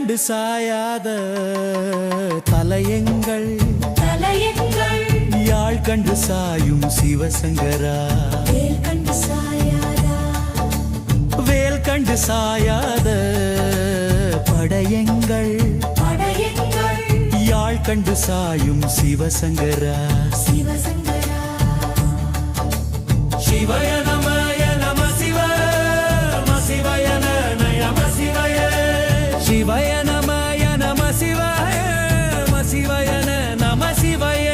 கண்டு சாயாத தலையங்கள் யாழ் கண்டு சாயும் சிவசங்கரா வேல் கண்டு சாயாத படையங்கள் யாழ் கண்டு சாயும் சிவசங்கரா சிவய நமய நம சிவ சிவய நம சிவய சிவய நமய நம சிவய சிவய நம சிவய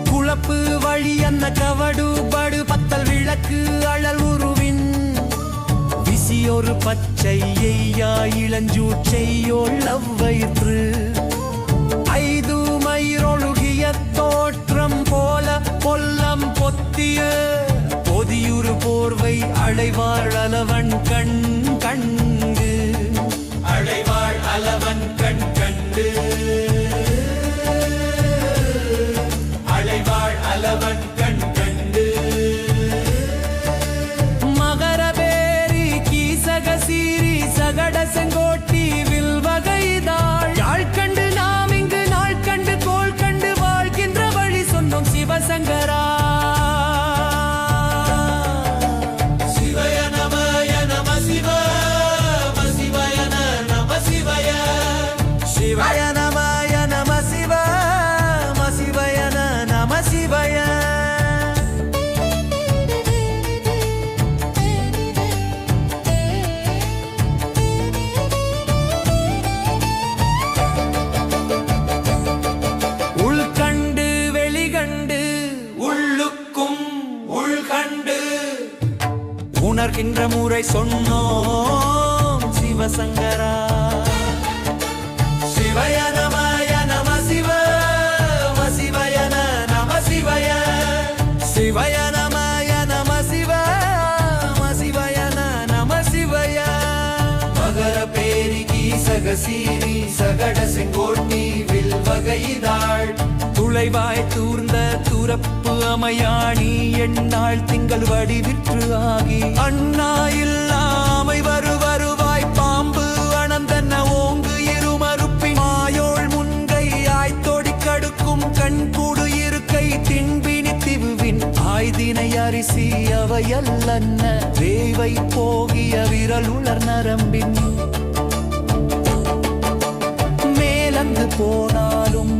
குளப்பு வழி அந்த கவடு படு பத்தல் விளக்கு அழல் உருவின் ஒரு பச்சை எய்யா இளஞ்சூச்செய்யோள் அவ்வயிற்று ஐது மயிரொழுகிய தோற்றம் போல பொல்லம் பொத்திய பொதியுறு போர்வை அலைவாழ் அலவன் கண் கண்டு அலைவாழ் அலவன் கண் கண்டு அலைவாழ் அலவன் கண் கண்டு சீரி சகட செங்கோட்டி வில் வகைதாள் யாழ் கண்டு நாம் இங்கு நாள் கண்டு கோள் கண்டு வாழ்கின்ற வழி சொன்னோம் சிவசங்கரா சிவய நமய நம சிவ சிவய நம சிவய சிவய நமய நம சிவ சிவய நம சிவய உணர்கின்ற முறை சொன்னோம் சிவசங்கரா சிவய நமய நம சிவ சிவய நம சிவய சிவய நமய நம சிவ சிவய நம சிவய மகர பேரிகி சகசீரி சகட செங்கோட்டி வில் வகைதாள் துளைவாய் தூர்ந்த துறப்பு அமையாணி எண்ணாள் திங்கள் வடிவிற்று ஆகி அண்ணா இல்லாமை வருவாய் பாம்பு அனந்தன ஓங்கு இருமறுப்பின் மாயோள் முன்கை ஆய்த்தோடி கடுக்கும் கண்கூடு இருக்கை திண்பினி திவுவின் ஆய்தினை அரிசி அவையல்லன்ன வேவை போகிய விரல் உலர் நரம்பின் மேலந்து போனாலும்